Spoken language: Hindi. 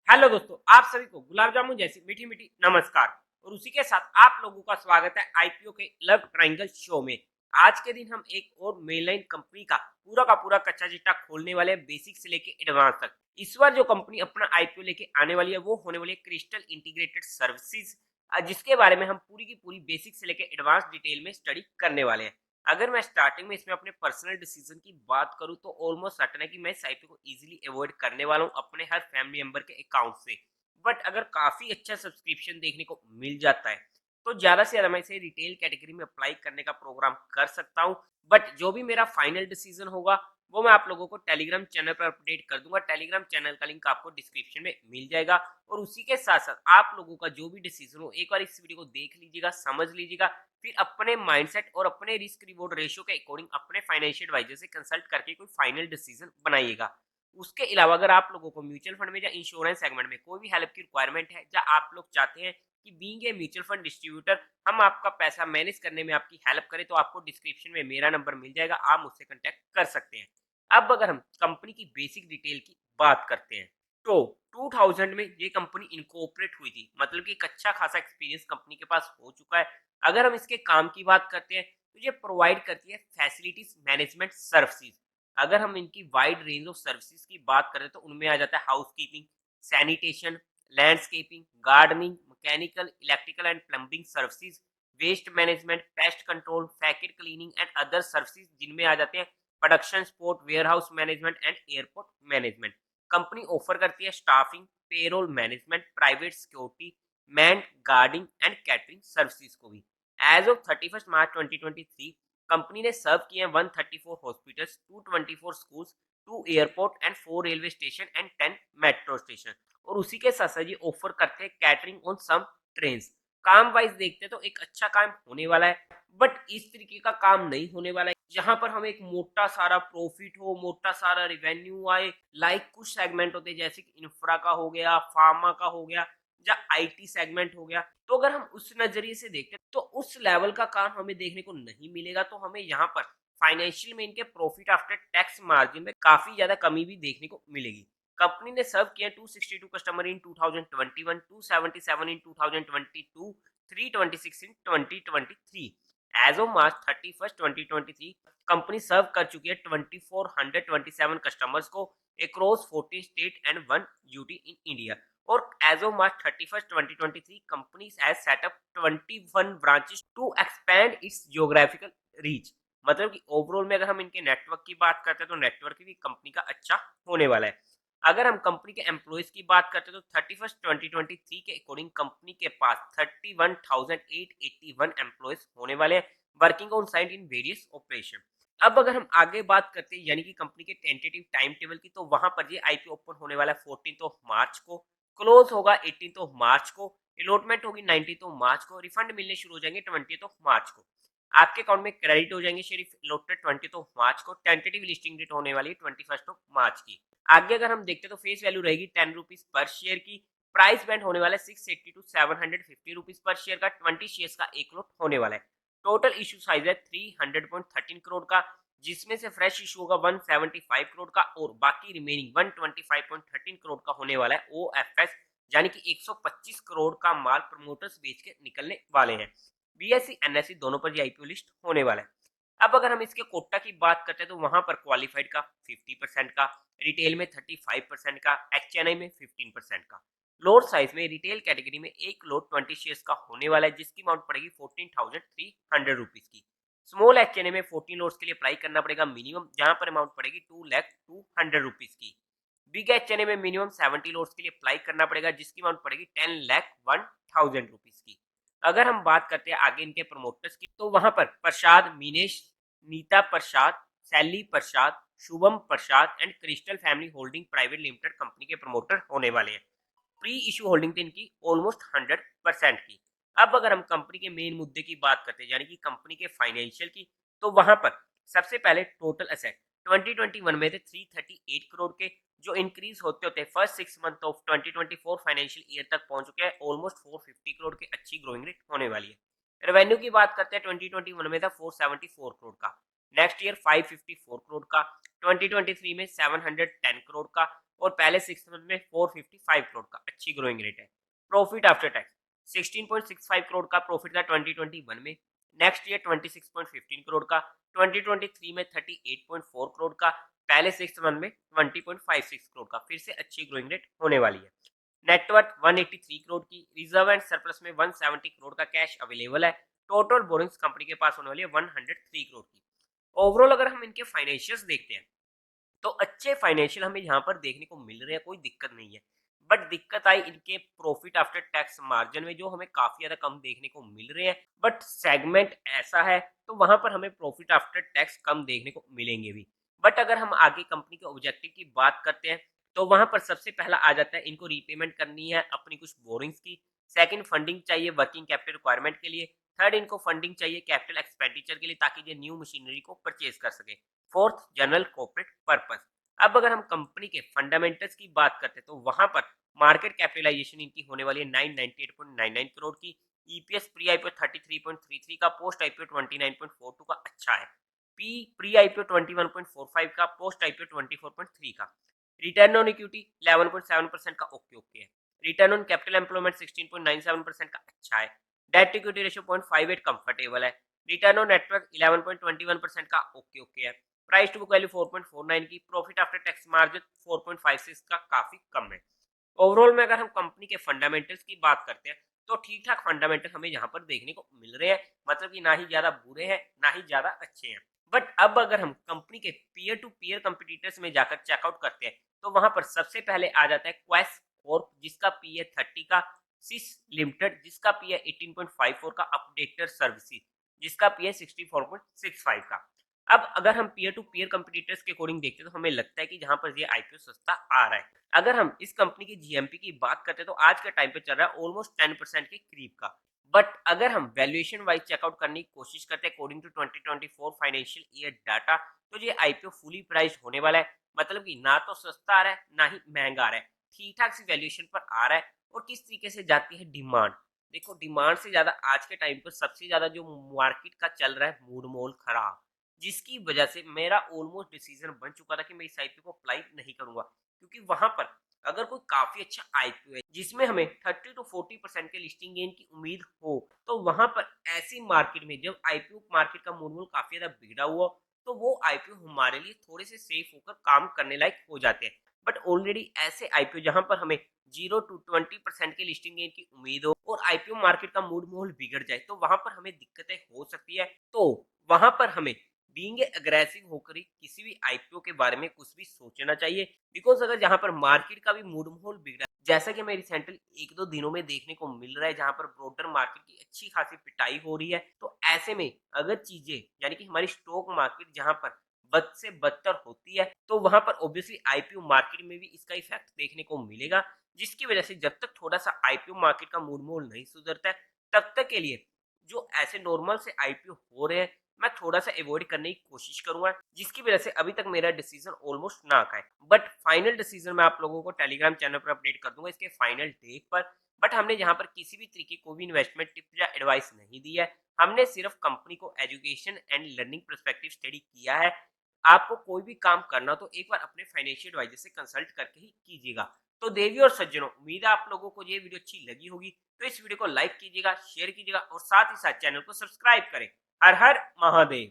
हेलो दोस्तों, आप सभी को गुलाब जामुन जैसी मीठी मीठी नमस्कार। और उसी के साथ आप लोगों का स्वागत है आईपीओ के लव ट्रायंगल शो में। आज के दिन हम एक और मेनलाइन कंपनी का पूरा कच्चा चिट्ठा खोलने वाले हैं, बेसिक से लेके एडवांस तक। इस बार जो कंपनी अपना आईपीओ लेके आने वाली है वो होने वाली है क्रिस्टल इंटीग्रेटेड सर्विसेज, जिसके बारे में हम पूरी की पूरी बेसिक से लेके एडवांस डिटेल में स्टडी करने वाले हैं। अगर मैं स्टार्टिंग में इसमें अपने पर्सनल डिसीजन की बात करूं तो ऑलमोस्ट सर्टेन है कि मैं इस आईपीओ को इजीली अवॉइड करने वाला हूं अपने हर फैमिली मेंबर के अकाउंट से। बट अगर काफी अच्छा सब्सक्रिप्शन देखने को मिल जाता है तो ज्यादा से ज्यादा मैं इसे रिटेल कैटेगरी में अप्लाई करने का प्रोग्राम कर सकता हूं। बट जो भी मेरा फाइनल डिसीजन होगा वो मैं आप लोगों को टेलीग्राम चैनल पर अपडेट कर दूंगा। टेलीग्राम चैनल का लिंक आपको डिस्क्रिप्शन में मिल जाएगा। और उसी के साथ साथ आप लोगों का जो भी डिसीजन हो एक बार इस वीडियो को देख लीजिएगा, समझ लीजिएगा, फिर अपने माइंडसेट और अपने रिस्क रिवॉर्ड रेशियो के अकॉर्डिंग अपने फाइनेंशियल एडवाइजर से कंसल्ट करके कोई फाइनल डिसीजन बनाइएगा। उसके अलावा अगर आप लोगों को म्यूचुअल फंड में या इंश्योरेंस सेगमेंट में कोई भी हेल्प की रिक्वायरमेंट है या आप लोग चाहते हैं कि being a mutual fund distributor हम आपका पैसा मैनेज करने में आपकी हेल्प करें तो आपको डिस्क्रिप्शन में मेरा नंबर मिल जाएगा, आप मुझसे कांटेक्ट कर सकते हैं। अब अगर हम कंपनी की बेसिक डिटेल की बात करते हैं तो 2000 में ये कंपनी इनकॉर्पोरेट हुई थी, मतलब कि एक अच्छा खासा एक्सपीरियंस कंपनी के पास हो चुका है। अगर हम इसके काम की बात करते हैं तो ये प्रोवाइड करती है फैसिलिटीज मैनेजमेंट सर्विसेज। अगर हम इनकी वाइड रेंज ऑफ सर्विसेज की बात करें तो उनमें आ जाता है housekeeping, sanitation, landscaping, gardening, mechanical, electrical and plumbing services, waste management, pest control, packet cleaning and other services, जिनमें आ जाते हैं production support, warehouse management and airport management. Company offer करती है staffing, payroll management, private security, man guarding and catering services को भी। एज ऑफ 31 मार्च 2023 कंपनी ने सर्व किए हैं 134 hospitals, 224 schools, 2 airport and 4 railway station and 10 metro station. और उसी के साथ साथ ये ऑफर करते हैं कैटरिंग ऑन सम ट्रेन। काम वाइज देखते हैं तो एक अच्छा काम होने वाला है, बट इस तरीके का काम नहीं होने वाला है जहां पर हमें एक मोटा सारा प्रॉफिट हो, मोटा सारा रिवेन्यू आए। लाइक कुछ सेगमेंट होते हैं जैसे कि इंफ्रा का हो गया, फार्मा का हो गया या आईटी सेगमेंट हो गया। तो अगर हम उस नजरिए से देखते हैं तो उस लेवल का काम हमें देखने को नहीं मिलेगा। तो हमें यहाँ पर फाइनेंशियल में इनके प्रॉफिट आफ्टर टैक्स मार्जिन में काफी ज्यादा कमी भी देखने को मिलेगी। कंपनी ने सर्व किया 262 customer in 2021, 277 in 2022, 326 in 2023। As of March 31, 2023 company serve कर चुकी है 2427 कस्टमर्स को across 14 state and 1 UT in India. और as of March 31, 2023 company has set up 21 branches to expand its geographical reach. मतलब कि ओवरऑल में अगर हम इनके नेटवर्क की बात करते हैं तो नेटवर्क भी कंपनी का अच्छा होने वाला है। अगर हम कंपनी के एम्प्लॉयज की बात करते हैं तो 31 2023 के अकॉर्डिंग कंपनी के पास 31,881 एम्प्लॉयज होने वाले हैं working on site in various operation. अब अगर हम आगे बात करते हैं यानी कि कंपनी के टेंटेटिव टाइम टेबल की, तो वहां पर ये आईपीओ ओपन होने वाला है 14 मार्च को, क्लोज होगा 18 मार्च को, अलॉटमेंट होगी 19 मार्च को, रिफंड मिलने शुरू हो जाएंगे 20 मार्च को, आपके अकाउंट में क्रेडिट हो जाएंगे शेयर अलॉटेड 20 मार्च को। टेंटेटिव लिस्टिंग डेट होने वाली है 21 मार्च की। आगे अगर हम देखते हैं तो फेस वैल्यू रहेगी 10 रुपीज पर शेयर की। प्राइस बैंड होने वाला है 680 टू 750 रुपीज पर शेयर का। 20 शेयर का एक लॉट होने वाला है। टोटल इशू साइज है 300.13 करोड़ का, जिसमें से फ्रेश इशू होगा 175 करोड़ का और बाकी रिमेनिंग 125.13 करोड़ का होने वाला है ओएफएस, यानी कि 125 करोड़ का माल प्रमोटर्स बेच के निकलने वाले हैं। बीएससी एनएससी दोनों पर ये आईपीओ लिस्ट होने वाला है। अब अगर हम इसके कोटा की बात करते हैं तो वहां पर क्वालिफाइड का 50% का, रिटेल में 35% का, एचएनआई में 15% का। लोड साइज में रिटेल कैटेगरी में एक लोड 20 शेयर्स का होने वाला है जिसकी अमाउंट पड़ेगी 14,300 रुपीज की। स्मॉल एचएनए में 14 लोड्स के लिए अप्लाई करना पड़ेगा मिनिमम, जहां पर अमाउंट पड़ेगी 2,02,000 रुपीज की। बिग एचएनए में मिनिमम 70 लोड्स के लिए अप्लाई करना पड़ेगा जिसकी अमाउंट पड़ेगी 10,01,000 रुपीज की। अगर हम बात करते हैं आगे इनके प्रमोटर्स की तो वहां पर Prasad Minesh, Nita Prasad, Sally Prasad, Shubham Prasad and crystal family holding private limited company के प्रमोटर होने वाले हैं। प्री इशू होल्डिंग थी इनकी ऑलमोस्ट 100% की। अब अगर हम कंपनी के मेन मुद्दे की बात करते हैं यानी कि कंपनी के फाइनेंशियल की, तो वहां पर सबसे पहले टोटल एसेट 2021 में थे 338 करोड़ के, जो इंक्रीज होते होते first 6 month of 2024 financial year तक पहुंच चुके हैं ऑलमोस्ट 450 करोड़ की अच्छी ग्रोइंग रेट होने वाली है। रेवेन्यू की बात करते हैं 2021 में था 474 करोड़ का, नेक्स्ट ईयर 554 करोड़ का, 2023 में 710 करोड़ का, और पहले 6 मंथ में 455 करोड़ का अच्छी ग्रोइंग रेट है। प्रॉफिट आफ्टर टैक्स 16.65 करोड़ का प्रॉफिट था 2021 में, नेक्स्ट ईयर 26.15 करोड़ का, 2023 में 38.4 करोड़ का, पहले 6 मंथ में 20.56 करोड़ का, फिर से अच्छी ग्रोइंग रेट होने वाली है। नेटवर्थ 183 करोड़ की, रिजर्व एंड सरप्लस में 170 करोड़ का कैश अवेलेबल है। टोटल बोरिंग्स कंपनी के पास होने वाली है 103 करोड़ की। ओवरऑल अगर हम इनके फाइनेंशियल्स देखते हैं तो अच्छे फाइनेंशियल हमें यहाँ पर देखने को मिल रहे हैं, कोई दिक्कत नहीं है। बट दिक्कत आई इनके प्रॉफिट आफ्टर टैक्स मार्जिन में, जो हमें काफी ज्यादा कम देखने को मिल रहे हैं। बट सेगमेंट ऐसा है तो वहां पर हमें प्रॉफिट आफ्टर टैक्स कम देखने को मिलेंगे भी। बट अगर हम आगे कंपनी के ऑब्जेक्टिव की बात करते हैं तो वहां पर सबसे पहला आ जाता है इनको रीपेमेंट करनी है अपनी कुछ बोरिंग्स की। सेकंड, फंडिंग चाहिए वर्किंग कैपिटल रिक्वायरमेंट के लिए। थर्ड, इनको फंडिंग चाहिए कैपिटल एक्सपेंडिचर के लिए ताकि ये न्यू मशीनरी को परचेज कर सके। Fourth, general corporate purpose. अब अगर हम कंपनी के फंडामेंटल्स की बात करते हैं तो वहां पर मार्केट कैपिटलाइजेशन इनकी होने वाली है 998.99 करोड़ की। ईपीएस प्री आईपीओ 33.33 का, पोस्ट आईपीओ 29.42 का अच्छा है। पी प्री आईपीओ 21.45 का, पोस्ट आईपीओ 24.3 का। रिटर्न ऑन इक्विटी 11.7% का ओके ओके है। रिटर्न ऑन कैपिटल एम्प्लॉयमेंट 16.97% का अच्छा है। डेट इक्विटी रेशियो 0.58 कंफर्टेबल है। रिटर्न ऑन नेटवर्क 11.21% का ओके ओके है। प्राइस टू बुक वैल्यू 4.49 की। प्रॉफिट आफ्टर टैक्स मार्जिन 4.56 का काफी कम है। ओवरऑल में अगर हम कंपनी के फंडामेंटल्स की बात करते हैं तो ठीक ठाक फंडामेंटल हमें यहाँ पर देखने को मिल रहे हैं, मतलब कि ना ही ज्यादा बुरे हैं ना ही ज्यादा अच्छे हैं। बट अब अगर हम कंपनी के पीयर टू पीयर कंपिटिटर्स में जाकर चेकआउट करते हैं तो वहां पर सबसे पहले आ जाता है क्वेस कॉर्प जिसका पी है 30 का, सिस लिमिटेड जिसका पी है 18.54 का, अपडेटर सर्विसेज जिसका पी है 64.65 का। अब अगर हम पीयर टू पीयर कंपिटिटर्स के अकॉर्डिंग देखते हैं तो हमें लगता है कि जहां पर ये आईपीओ सस्ता आ रहा है। अगर हम इस कंपनी की जीएमपी की बात करते हैं तो आज के टाइम पे चल रहा है ऑलमोस्ट 10% के करीब का। बट अगर हम वैल्यूएशन वाइज चेकआउट करने की कोशिश करते हैं according to 2024 financial year data, तो ये आईपीओ फुली प्राइस होने वाला है। मतलब कि ना तो सस्ता आ रहा है ना ही महंगा आ रहा है, ठीक ठाक सी वैल्यूएशन पर आ रहा है। और किस तरीके से जाती है डिमांड, देखो डिमांड से ज्यादा आज के टाइम पर सबसे ज्यादा जो मार्केट का चल रहा है मूड मोल खराब, जिसकी वजह से मेरा ऑलमोस्ट डिसीजन बन चुका था कि मैं इस आईपीओ को अप्लाई नहीं करूंगा। क्योंकि वहां पर अगर कोई काफी अच्छा आईपीओ है जिसमें हमें 30 to 40% के लिस्टिंग गेन की उम्मीद हो, तो वहां पर ऐसी मार्केट में जब आईपीओ मार्केट का मूड काफी ज्यादा बिगड़ा हुआ तो वो आईपीओ हमारे लिए थोड़े से सेफ होकर काम करने लायक हो जाते हैं। बट ऑलरेडी ऐसे आईपीओ जहां पर हमें 0 to 20% के लिस्टिंग गेन की उम्मीद हो और आईपीओ मार्केट का मूड माहौल बिगड़ जाए तो वहां पर हमें दिक्कतें हो सकती है। तो वहां पर हमें बीइंग अग्रेसिव होकर ही किसी भी आईपीओ के बारे में कुछ भी सोचना चाहिए। बिकॉज अगर जहां पर मार्केट का भी मूड माहौल बिगड़ा है, जैसा कि हमें रिसेंटली एक दो दिनों में देखने को मिल रहा है जहां पर ब्रोडर मार्केट की अच्छी खासी पिटाई हो रही है, तो ऐसे में अगर चीजें यानी कि हमारी स्टॉक मार्केट जहां पर बद से बदतर होती है तो वहां पर ऑब्वियसली आईपीओ मार्केट में भी इसका इफेक्ट देखने को मिलेगा। जिसकी वजह से जब तक थोड़ा सा आईपीओ मार्केट का मूड माहौल नहीं सुधरता है तब तक के लिए जो ऐसे नॉर्मल से आईपीओ हो रहे हैं मैं थोड़ा सा अवॉइड करने की कोशिश करूंगा, जिसकी वजह से अभी तक मेरा डिसीजन ऑलमोस्ट ना आए। बट फाइनल डिसीजन मैं आप लोगों को टेलीग्राम चैनल पर अपडेट कर दूंगा इसके फाइनल डेट पर। बट हमने यहाँ पर किसी भी तरीके को भी इन्वेस्टमेंट टिप या एडवाइस नहीं दी है, हमने सिर्फ कंपनी को education and learning perspective study किया है। आपको कोई भी काम करना तो एक बार अपने फाइनेंशियल एडवाइजर से कंसल्ट करके ही कीजिएगा। तो देवी और सज्जनों, उम्मीद है आप लोगों को ये वीडियो अच्छी लगी होगी, तो इस वीडियो को लाइक कीजिएगा, शेयर कीजिएगा और साथ ही साथ चैनल को सब्सक्राइब करें। हर हर महादेव।